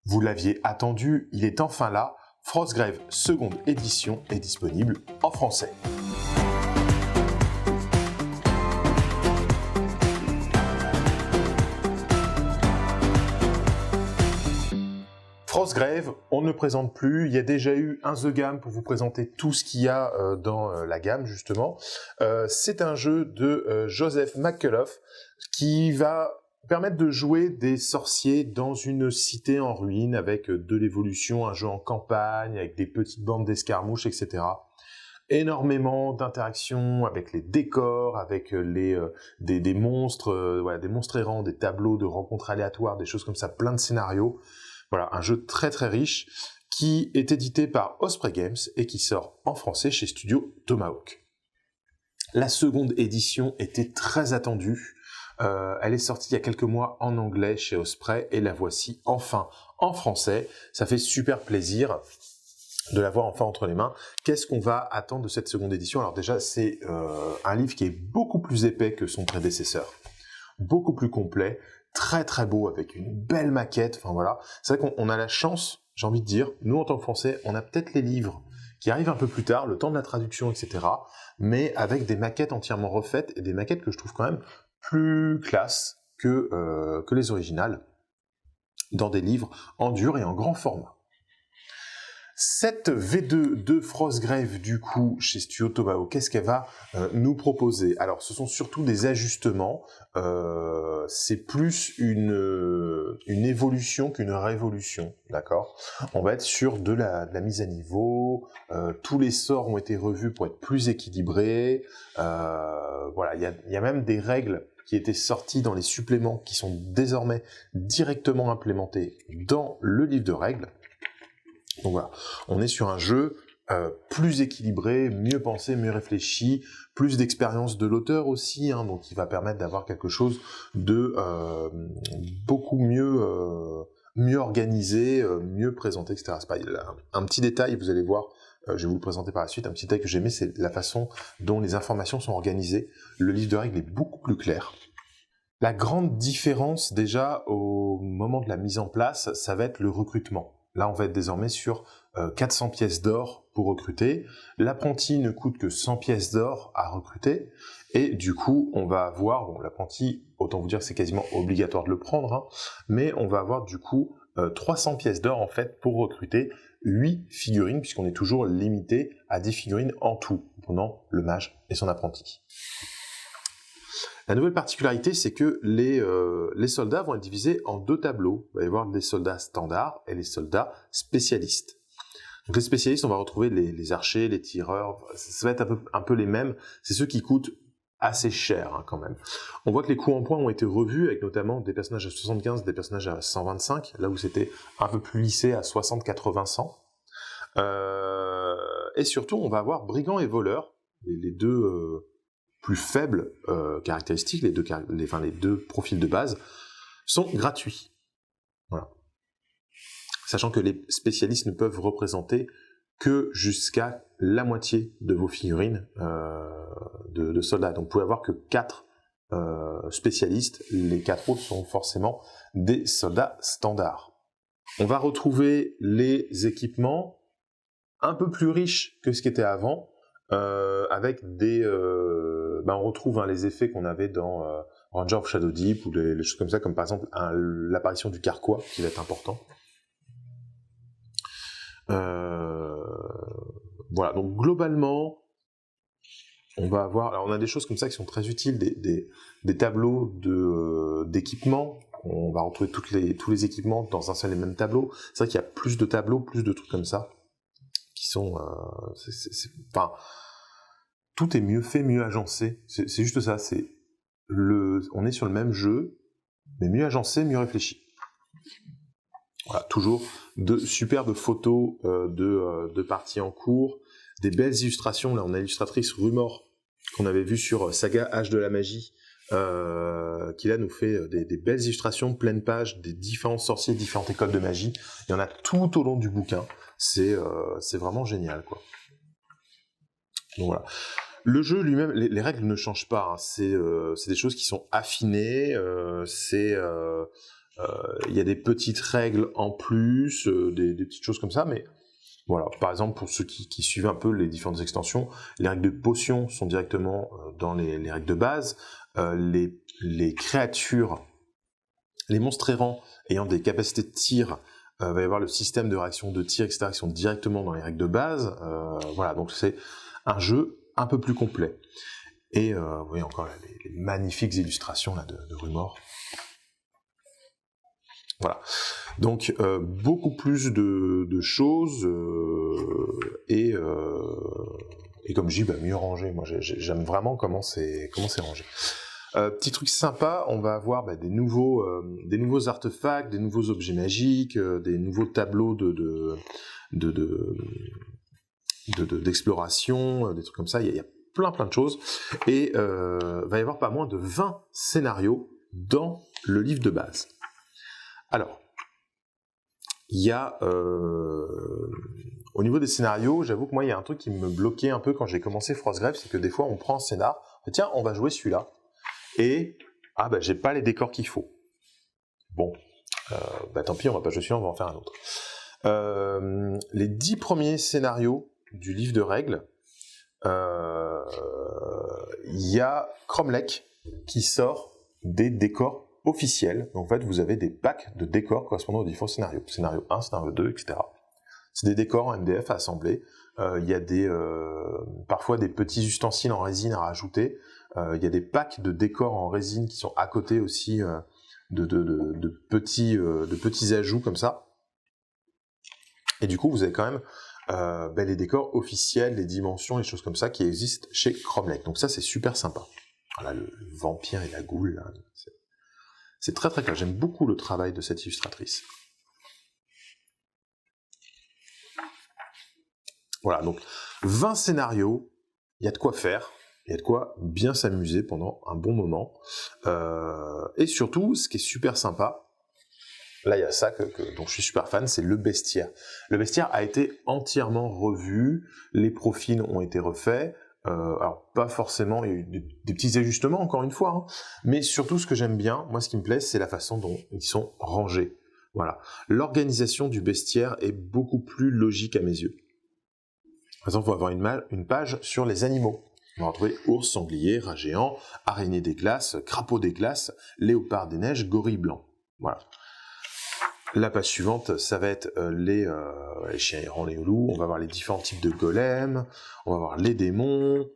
Vous l'aviez attendu, il est enfin là. Frostgrave seconde édition est disponible en français. Frostgrave, on ne le présente plus. Il y a déjà eu un The Game pour vous présenter tout ce qu'il y a dans la gamme, justement. C'est un jeu de Joseph McCullough qui va permettre de jouer des sorciers dans une cité en ruine avec de l'évolution, un jeu en campagne, avec des petites bandes d'escarmouches, etc. Énormément d'interactions avec les décors, avec des monstres, voilà, des monstres errants, des tableaux de rencontres aléatoires, des choses comme ça, plein de scénarios. Voilà, un jeu très très riche qui est édité par Osprey Games et qui sort en français chez Studio Tomahawk. La seconde édition était très attendue. Elle est sortie il y a quelques mois en anglais chez Osprey et la voici enfin en français. Ça fait super plaisir de l'avoir enfin entre les mains. Qu'est-ce qu'on va attendre de cette seconde édition? Alors déjà, c'est un livre qui est beaucoup plus épais que son prédécesseur, beaucoup plus complet, très très beau, avec une belle maquette. Enfin voilà, c'est vrai qu'on a la chance, j'ai envie de dire, nous en tant que Français, on a peut-être les livres qui arrivent un peu plus tard, le temps de la traduction, etc., mais avec des maquettes entièrement refaites et des maquettes que je trouve quand même plus classe que les originales, dans des livres en dur et en grand format. Cette V2 de Frostgrave, du coup, chez Studio Tomahawk, qu'est-ce qu'elle va nous proposer? Alors, ce sont surtout des ajustements, c'est plus une évolution qu'une révolution, d'accord? On va être sur de la mise à niveau, tous les sorts ont été revus pour être plus équilibrés, voilà, il y a même des règles qui étaient sorties dans les suppléments qui sont désormais directement implémentées dans le livre de règles. Donc voilà, on est sur un jeu plus équilibré, mieux pensé, mieux réfléchi, plus d'expérience de l'auteur aussi, hein, donc il va permettre d'avoir quelque chose de beaucoup mieux organisé, mieux présenté, etc. C'est pas un petit détail, vous allez voir, je vais vous le présenter par la suite, un petit détail que j'aimais, c'est la façon dont les informations sont organisées. Le livre de règles est beaucoup plus clair. La grande différence déjà au moment de la mise en place, ça va être le recrutement. Là, on va être désormais sur 400 pièces d'or pour recruter. L'apprenti ne coûte que 100 pièces d'or à recruter. Et du coup, on va avoir, bon, l'apprenti, autant vous dire que c'est quasiment obligatoire de le prendre, hein, mais on va avoir du coup 300 pièces d'or en fait pour recruter 8 figurines, puisqu'on est toujours limité à 10 figurines en tout, pendant le mage et son apprenti. La nouvelle particularité, c'est que les soldats vont être divisés en deux tableaux. Il va y avoir les soldats standards et les soldats spécialistes. Donc les spécialistes, on va retrouver les archers, les tireurs, ça va être un peu les mêmes. C'est ceux qui coûtent assez cher, hein, quand même. On voit que les coups en points ont été revus, avec notamment des personnages à 75, des personnages à 125, là où c'était un peu plus lissé à 60, 80, 100. Et surtout, on va avoir brigands et voleurs, les deux plus faibles caractéristiques, les deux profils de base, sont gratuits. Voilà. Sachant que les spécialistes ne peuvent représenter que jusqu'à la moitié de vos figurines de soldats. Donc vous pouvez avoir que 4 spécialistes, les 4 autres sont forcément des soldats standards. On va retrouver les équipements un peu plus riches que ce qui était avant, avec des... on retrouve les effets qu'on avait dans Ranger of Shadow Deep ou les choses comme ça, comme par exemple l'apparition du carquois qui va être important. Voilà, donc globalement, on va avoir... Alors on a des choses comme ça qui sont très utiles, des tableaux d'équipements. On va retrouver tous les équipements dans un seul et même tableau. C'est vrai qu'il y a plus de tableaux, plus de trucs comme ça, qui sont... Enfin, tout est mieux fait, mieux agencé. C'est juste ça, on est sur le même jeu, mais mieux agencé, mieux réfléchi. Voilà, toujours de superbes photos de parties en cours, des belles illustrations. Là, on a l'illustratrice Rumor qu'on avait vue sur Saga Âge de la Magie, qui là nous fait des belles illustrations, pleine page, des différents sorciers, différentes écoles de magie. Il y en a tout au long du bouquin. C'est vraiment génial, quoi. Donc voilà. Le jeu lui-même, les règles ne changent pas. Hein. C'est des choses qui sont affinées. Il y a des petites règles en plus, des petites choses comme ça, mais voilà. Par exemple, pour ceux qui suivent un peu les différentes extensions, les règles de potions sont directement dans les règles de base. Les créatures, les monstres errants ayant des capacités de tir, va y avoir le système de réaction de tir, etc., qui sont directement dans les règles de base. Voilà, donc c'est un jeu un peu plus complet. Et vous voyez encore là, les magnifiques illustrations là, de Rumor. Voilà. Donc beaucoup plus de choses et comme je dis, mieux rangé. Moi j'aime vraiment comment c'est rangé. Petit truc sympa, on va avoir des nouveaux artefacts, des nouveaux objets magiques, des nouveaux tableaux d'exploration, des trucs comme ça. Il y a plein de choses. Et va y avoir pas moins de 20 scénarios dans le livre de base. Alors, il y a au niveau des scénarios, j'avoue que moi il y a un truc qui me bloquait un peu quand j'ai commencé Frostgrave, c'est que des fois on prend un scénar, tiens on va jouer celui-là, et j'ai pas les décors qu'il faut. Bon, tant pis, on va pas jouer celui-là, on va en faire un autre. Les 10 premiers scénarios du livre de règles, il y a Cromlech qui sort des décors officiels. Donc en fait, vous avez des packs de décors correspondant aux différents scénarios. Scénario 1, scénario 2, etc. C'est des décors en MDF à assembler. Il y a parfois des petits ustensiles en résine à rajouter. Il y a des packs de décors en résine qui sont à côté aussi de petits ajouts comme ça. Et du coup, vous avez quand même les décors officiels, les dimensions, les choses comme ça qui existent chez Cromlech. Donc ça, c'est super sympa. Voilà, le vampire et la goule, là, c'est très très clair. J'aime beaucoup le travail de cette illustratrice. Voilà, donc 20 scénarios, il y a de quoi faire, il y a de quoi bien s'amuser pendant un bon moment. Et surtout, ce qui est super sympa, là il y a ça dont je suis super fan, c'est le bestiaire. Le bestiaire a été entièrement revu, les profils ont été refaits, alors pas forcément, il y a eu des petits ajustements encore une fois, hein, mais surtout ce que j'aime bien, moi ce qui me plaît, c'est la façon dont ils sont rangés. Voilà, l'organisation du bestiaire est beaucoup plus logique à mes yeux. Par exemple, on va avoir une page sur les animaux. On va retrouver ours, sanglier, rat géant, araignée des glaces, crapaud des glaces, léopard des neiges, gorille blanc. Voilà. La page suivante, ça va être les chiens errants, les loups. On va voir les différents types de golems. On va voir les démons,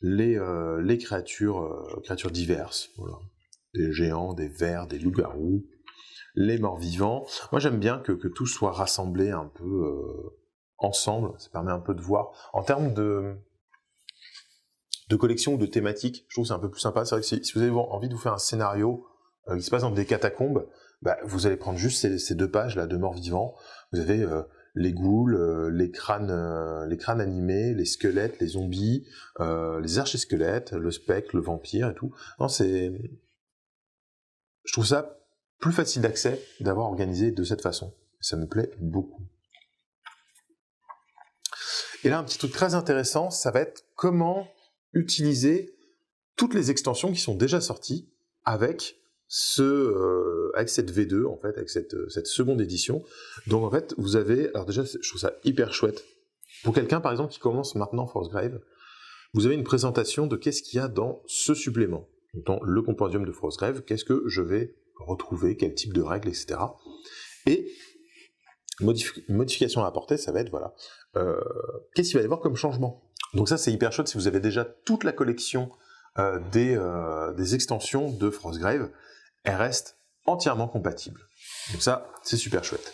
les créatures diverses. Voilà. Des géants, des vers, des loups-garous, les morts-vivants. Moi, j'aime bien que tout soit rassemblé un peu ensemble. Ça permet un peu de voir. En termes de collection ou de thématique, je trouve que c'est un peu plus sympa. C'est vrai que si vous avez envie de vous faire un scénario qui se passe dans des catacombes, vous allez prendre juste ces 2 pages là de morts-vivants. Vous avez les ghouls, les crânes animés, les squelettes, les zombies, les archésquelettes, le spectre, le vampire et tout. Non, je trouve ça plus facile d'accès d'avoir organisé de cette façon. Ça me plaît beaucoup. Et là, un petit truc très intéressant, ça va être comment utiliser toutes les extensions qui sont déjà sorties avec cette V2, en fait, avec cette seconde édition. Donc, en fait, vous avez... Alors déjà, je trouve ça hyper chouette. Pour quelqu'un, par exemple, qui commence maintenant Frostgrave, vous avez une présentation de qu'est-ce qu'il y a dans ce supplément. Dans le compendium de Frostgrave, qu'est-ce que je vais retrouver, quel type de règles, etc. Et modification à apporter, ça va être, voilà, qu'est-ce qu'il va y avoir comme changement. Donc ça, c'est hyper chouette si vous avez déjà toute la collection des extensions de Frostgrave, elles restent entièrement compatibles. Donc ça, c'est super chouette.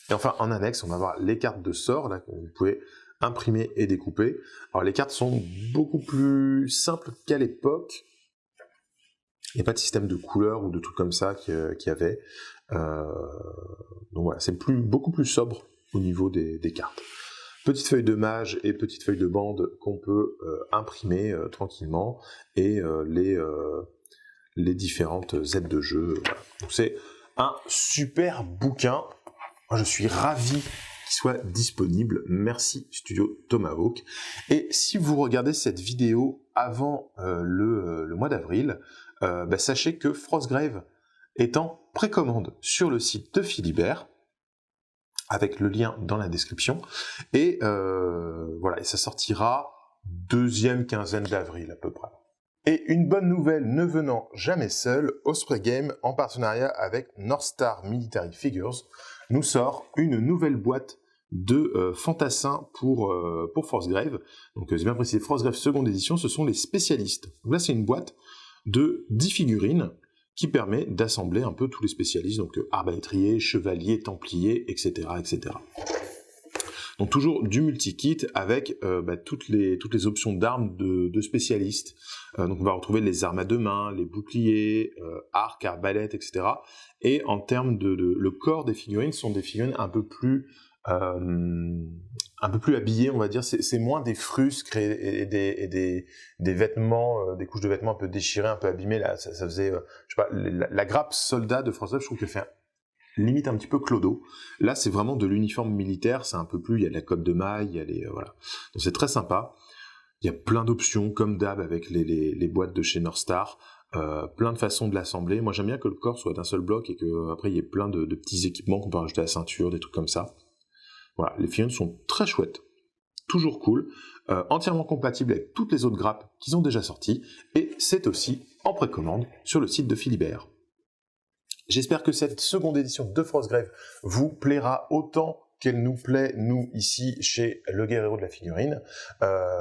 Et enfin, en annexe, on va avoir les cartes de sorts, là, que vous pouvez imprimer et découper. Alors les cartes sont beaucoup plus simples qu'à l'époque. Il n'y a pas de système de couleurs ou de trucs comme ça qu'il y avait. Donc voilà, c'est beaucoup plus sobre au niveau des cartes. Petite feuille de mage et petite feuille de bande qu'on peut imprimer tranquillement, et les différentes aides de jeu. Voilà. Donc c'est un super bouquin. Moi, je suis ravi qu'il soit disponible. Merci Studio Tomahawk. Et si vous regardez cette vidéo avant le mois d'avril, sachez que Frostgrave étant précommande sur le site de Philibert, avec le lien dans la description, et voilà, et ça sortira deuxième quinzaine d'avril à peu près. Et une bonne nouvelle ne venant jamais seule, Osprey Game, en partenariat avec North Star Military Figures, nous sort une nouvelle boîte de fantassins pour Frostgrave. Donc c'est bien précisé, Frostgrave seconde édition, ce sont les spécialistes. Donc là c'est une boîte de 10 figurines qui permet d'assembler un peu tous les spécialistes, donc arbalétriers, chevaliers, templiers, etc., etc. Donc toujours du multi-kit avec toutes les options d'armes de spécialistes. Donc on va retrouver les armes à deux mains, les boucliers, arcs, arbalètes, etc. Et en termes le corps des figurines sont des figurines un peu plus habillées, on va dire. C'est moins des frusques et des vêtements, des couches de vêtements un peu déchirées, un peu abîmées. Là, ça faisait, je sais pas, la grappe soldat de Frostgrave, je trouve que fait limite un petit peu clodo. Là, c'est vraiment de l'uniforme militaire, c'est un peu plus, il y a de la cotte de maille, il y a les voilà. Donc c'est très sympa. Il y a plein d'options, comme d'hab avec les boîtes de chez North Star, plein de façons de l'assembler. Moi, j'aime bien que le corps soit d'un seul bloc et que après il y ait plein de petits équipements qu'on peut rajouter à la ceinture, des trucs comme ça. Voilà, les figurines sont très chouettes, toujours cool, entièrement compatibles avec toutes les autres grappes qui sont déjà sorties, et c'est aussi en précommande sur le site de Philibert. J'espère que cette seconde édition de Frostgrave vous plaira autant qu'elle nous plaît, nous, ici, chez Le Guerriero de la Figurine.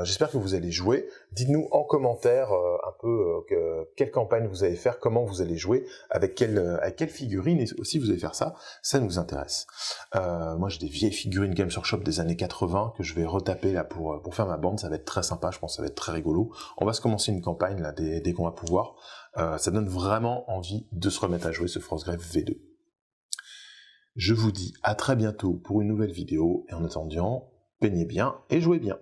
J'espère que vous allez jouer. Dites-nous en commentaire un peu quelle campagne vous allez faire, comment vous allez jouer, avec quelle figurine aussi vous allez faire ça. Ça nous intéresse. Moi, j'ai des vieilles figurines Games Workshop des années 80 que je vais retaper là pour faire ma bande. Ça va être très sympa, je pense que ça va être très rigolo. On va se commencer une campagne là dès qu'on va pouvoir. Ça donne vraiment envie de se remettre à jouer ce Frostgrave V2. Je vous dis à très bientôt pour une nouvelle vidéo, et en attendant, peignez bien et jouez bien.